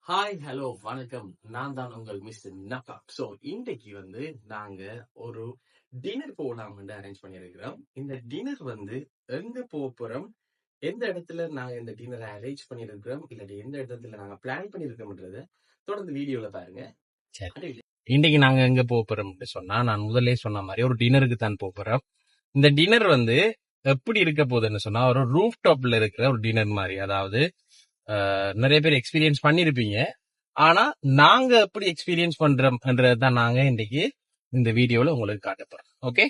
Hi hello வணக்கம். நான் தான் உங்கள் மிஸ்டர் நஃபா. ஸோ இன்றைக்கு நாங்க ஒரு டின்னர் போகலாம்னு அரேஞ்ச் பண்ணியிருக்கிறோம். இந்த டின்னர் எங்க போக போறோம், எந்த இடத்துல நாங்க இந்த டின்னரை அரேஞ்ச் பண்ணியிருக்கிறோம், இல்லாட்டி எந்த இடத்துல நாங்க பிளான் பண்ணியிருக்கோம்ன்றத தொடர்ந்து வீடியோல பாருங்க. சரி, இன்னைக்கு நாங்க எங்க போக போறோம்னு சொன்னா, நான் முதல்ல சொன்ன மாதிரி ஒரு டின்னருக்கு தான் போக போறோம். இந்த டின்னர் எப்படி இருக்க போகுதுன்னு சொன்னா, ஒரு ரூஃப் டாப்ல இருக்கிற ஒரு டின்னர் மாதிரி. அதாவது நிறைய பேர் எக்ஸ்பீரியன்ஸ் பண்ணிருப்பீங்க. ஆனா நாங்க எப்படி எக்ஸ்பீரியன்ஸ் பண்றோம்ன்றதான் நாங்க இன்னைக்கு இந்த வீடியோல உங்களுக்கு காட்ட போறோம். ஓகே,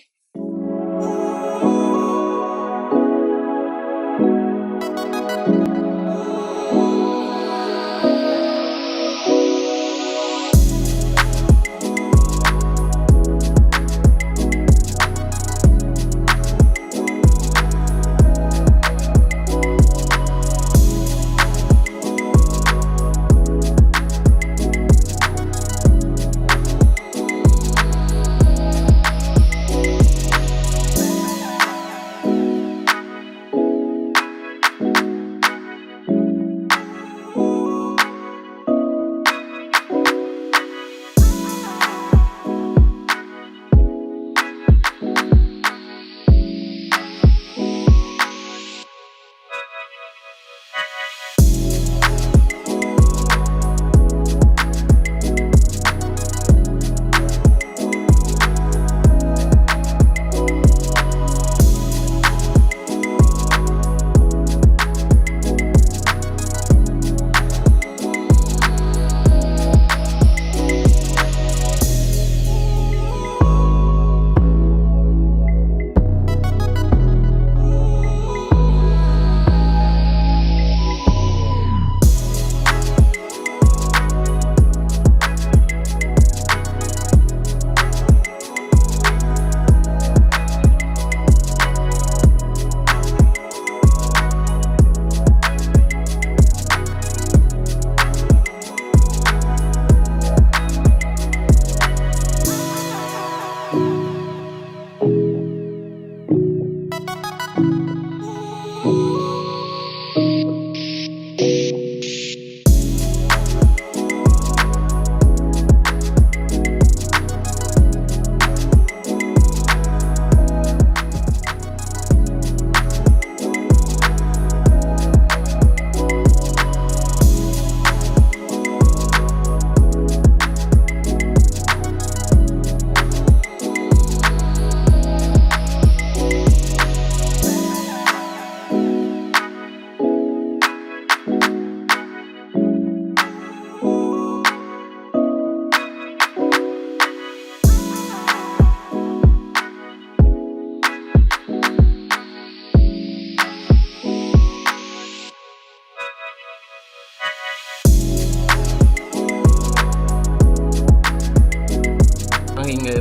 இங்க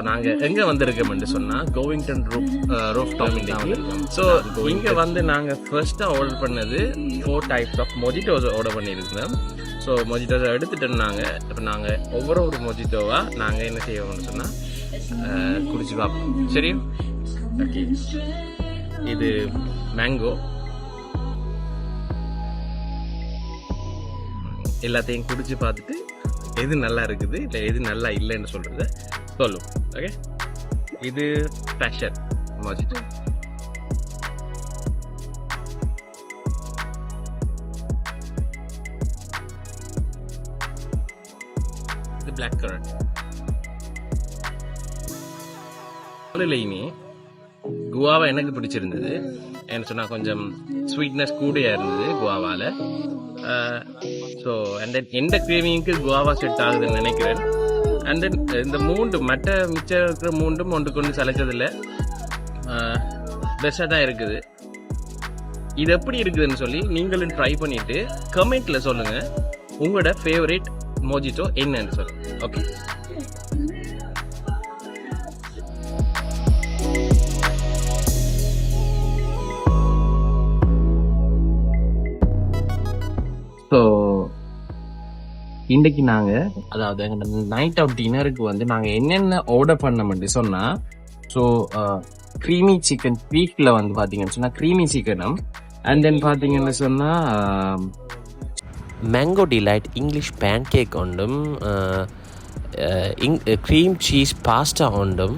நாங்க எங்க வந்திருக்கோம்னு சொன்னா கோவிங்டன் ரூஃப் டாப். ஸோ இங்க நாங்க ஃபர்ஸ்டா ஆர்டர் பண்ணது 4 டைப்ஸ் ஆஃப் மொஜிட்டோஸ் ஆர்டர் பண்ணியிருந்தோம். ஸோ மொஜிட்டோஸ் எடுத்துட்டோம்னாங்க. இப்போ நாங்க ஒவ்வொரு மொஜிட்டோவா நாங்க என்ன செய்வோம்னு சொன்னா குடிச்சு பார்ப்போம். சரி, ஓகே. இது மேங்கோ. எல்லாத்தையும் குடிச்சு பார்த்துட்டு எது நல்லா இருக்குது இல்லை எது நல்லா இல்லைன்னு சொல்றத சொல்லும். ஓகே, இது பேஷன் மொஜிட்டோ. இது பிளாக் கரண்ட். இல்லையுமே குவாவா எனக்கு பிடிச்சிருந்தது. என்ன சொன்னா கொஞ்சம் ஸ்வீட்னஸ் கூடயா இருந்தது குவாவால. ஸோ அண்ட் தென் எந்த கிரேவிங்க்கு குவாவா செட் ஆகுதுன்னு நினைக்கிறேன். அண்ட் தென் இந்த மிச்சம் இருக்கிற ஒன்று கொண்டு சளைச்சதில்லை, பெஸ்டாக தான் இருக்குது. இது எப்படி இருக்குதுன்னு சொல்லி நீங்களும் ட்ரை பண்ணிட்டு கமெண்ட்ல சொல்லுங்க உங்களோட ஃபேவரட் மொஜிட்டோ என்னன்னு சொல்லுங்க. ஓகே, ஸோ இன்னைக்கு நாங்க அதாவது நைட் அவுட் டின்னருக்கு நாங்க என்னென்ன ஆர்டர் பண்ணோம்னு சொன்னா, ஸோ க்ரீமி சிக்கன் பீஃப்ல பாத்தீங்கன்னு சொன்னா க்ரீமி சிக்கனும், அண்ட் தென் பாத்தீங்கன்னு சொன்னா mango delight English pancake உண்டும், க்ரீம் சீஸ் பாஸ்டா உண்டும்.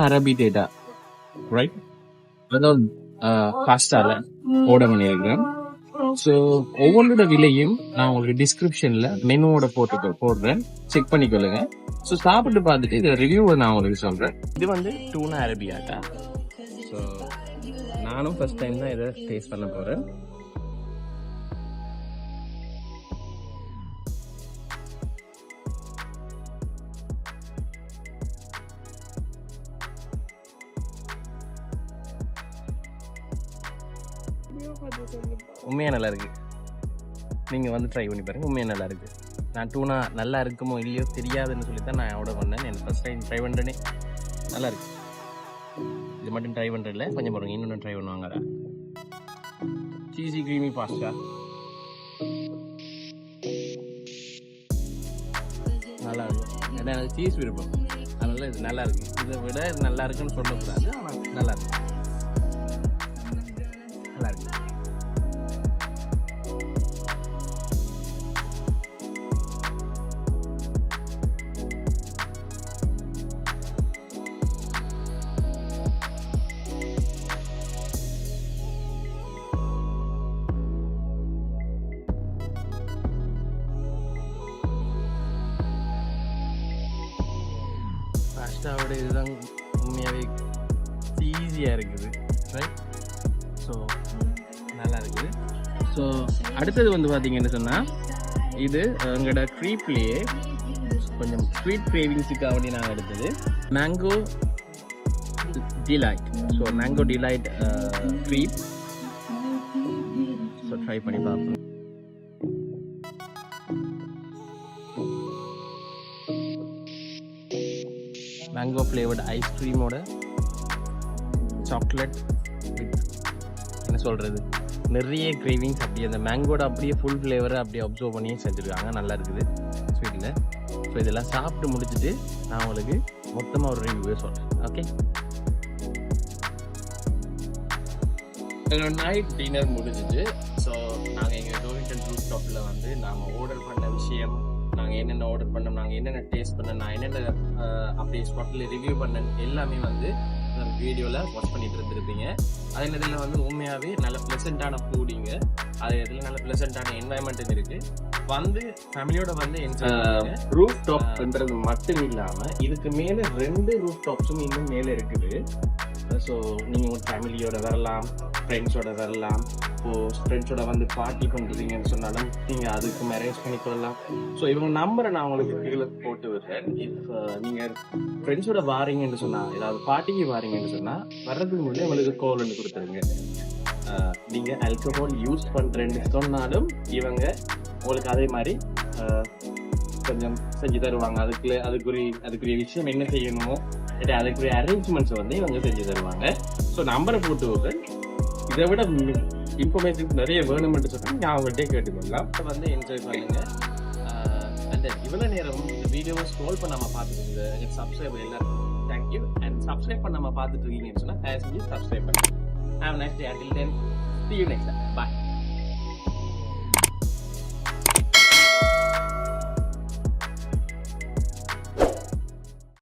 அரபி டேட்டா ரைட், அதான் பாஸ்டால ஆர்டர் பண்ணியிருக்கிறேன். ஸோ ஒவ்வொன்றோட விலையும் நான் உங்களுக்கு டிஸ்கிரிப்ஷன்ல மெனுவோட போடுறேன், செக் பண்ணிக்கொள்ளுங்க. ஸோ சாப்பிட்டு பார்த்துட்டு இதில் ரிவ்யூவை நான் உங்களுக்கு சொல்றேன். இது வந்து டூனா அரபியாட்டா. ஸோ நானும் ஃபர்ஸ்ட் டைம் தான் இதை டேஸ்ட் பண்ண போறேன். உண்மையாக நல்லா இருக்கு. நீங்கள் வந்து ட்ரை பண்ணி பாருங்க, உண்மையாக நல்லா இருக்கு. நான் டூனா நல்லா இருக்குமோ இல்லையோ தெரியாதுன்னு சொல்லி தான் நான் ஆர்டர் பண்ணேன். எனக்கு ஃபர்ஸ்ட் டைம் ட்ரை பண்ணுறேனே, நல்லா இருக்கு. இது மட்டும் ட்ரை பண்ணுறதில்ல, கொஞ்சம் பாருங்க, இன்னொன்று ட்ரை பண்ணுவாங்க. சீசி க்ரீமி பாஸ்டா நல்லா இருக்கு. ஏன்னா எனக்கு சீஸ் விருப்பம், அதனால இது நல்லா இருக்கு. இதை விட இது நல்லா இருக்குன்னு சொல்லக்கூடாது, ஆனால் நல்லா இருக்கு, நல்லா இருக்கு. பாஸ்டாவோட இதுதான் உண்மையாகவே ஈஸியாக இருக்குது, ரைட்? ஸோ நல்லா இருக்குது. ஸோ அடுத்தது வந்து பார்த்தீங்கன்னு சொன்னால், இது எங்களோட க்ரீப்லேயே கொஞ்சம் ஸ்வீட் கிரேவிங்ஸுக்காக வேண்டி நாங்கள் எடுத்தது mango delight. So mango delight creep. So try பண்ணி பார்ப்போம். மேங்கோ ஃப்ளேவர்டு ஐஸ்கிரீமோட சாக்லேட் வித் என்ன சொல்கிறது, நிறைய கிரேவிங்ஸ் அப்படியே அந்த மேங்கோட அப்படியே ஃபுல் ஃப்ளேவரை அப்படியே அப்சர்வ் பண்ணி செஞ்சுருக்காங்க. நல்லா இருக்குது ஸ்வீட்டில். ஸோ இதெல்லாம் சாப்பிட்டு முடிச்சுட்டு நான் உங்களுக்கு மொத்தமாக ஒரு ரிவ்யூவே சொல்கிறேன். ஓகே, எங்களோட நைட் டின்னர் முடிஞ்சிச்சு. ஸோ நாங்கள் எங்கள் டோரிங்டன் ரூஃப் டாப்பில் வந்து நாங்கள் ஆர்டர் பண்ண விஷயம், நாங்கள் என்னென்ன ஆர்டர் பண்ணோம், நாங்கள் என்னென்ன டேஸ்ட் பண்ணோம், நான் என்னென்ன அப்படியே ஸ்பாட்டில் ரிவ்யூ பண்ணேன் எல்லாமே வந்து வீடியோவில் வாட்ச் பண்ணிட்டு இருந்திருப்பீங்க. அதே நேரத்தில் வந்து உண்மையாகவே நல்ல ப்ளசண்ட்டான ஃபுடிங்க, அதே இதில் நல்ல ப்ளசண்ட்டான என்வாயன்மெண்ட்டும் இருக்குது. வந்து ஃபேமிலியோட வந்து என்ஜாய். ரூஃப் டாப்ன்றது மட்டும் இல்லாமல் இதுக்கு மேலே 2 ரூஃப் டாப்ஸும் இன்னும் மேலே இருக்குது. ஸோ நீங்கள் உங்கள் ஃபேமிலியோட வரலாம், ஃப்ரெண்ட்ஸோட வரலாம். இப்போது ஃப்ரெண்ட்ஸோட வந்து பார்ட்டி பண்ணுறீங்கன்னு சொன்னாலும் நீங்கள் அதுக்கும் அரேஞ்ச் பண்ணிக்கொள்ளலாம். ஸோ இவங்க நம்பரை நான் உங்களுக்கு கீழே போட்டு விடுறேன். இப்போ நீங்கள் ஃப்ரெண்ட்ஸோட வாரீங்கன்னு சொன்னால், ஏதாவது பார்ட்டிக்கு வாரீங்கன்னு சொன்னால், வர்றதுக்கு முன்னாடி உங்களுக்கு கால் பண்ணி கொடுத்துருங்க. நீங்கள் ஆல்கஹால் யூஸ் பண்ணுறேன்னு சொன்னாலும் இவங்க உங்களுக்கு அதே மாதிரி கொஞ்சம் செஞ்சு தருவாங்க. அதுக்குரிய விஷயம் என்ன செய்யணுமோ இல்லை அதுக்குரிய அரேஞ்ச்மெண்ட்ஸ் வந்து இவங்க செஞ்சு தருவாங்க. ஸோ நம்பரை போட்டு விட்டு இதை விட இன்ஃபர்மேஷன் நிறைய வேணும்னு சொன்னால் நான் அவங்கள்ட்டே கேட்டுக்கொள்ளலாம். வந்து என்ஜாய் பண்ணுங்க. அண்ட் இவ்வளோ நேரம் இந்த வீடியோவை ஸ்க்ரோல் பண்ணாமல் பார்த்துருங்க. எனக்கு சப்ஸ்கிரைபர் எல்லாருக்கும் தேங்க்யூ. அண்ட் சப்ஸ்கிரைப் பண்ணாமல் பார்த்துட்டு இருக்கீங்கன்னு சொன்னால் தயவு செஞ்சு சப்ஸ்கிரைப் பண்ணுங்க. Have a nice day. Until then, see you next time. Bye.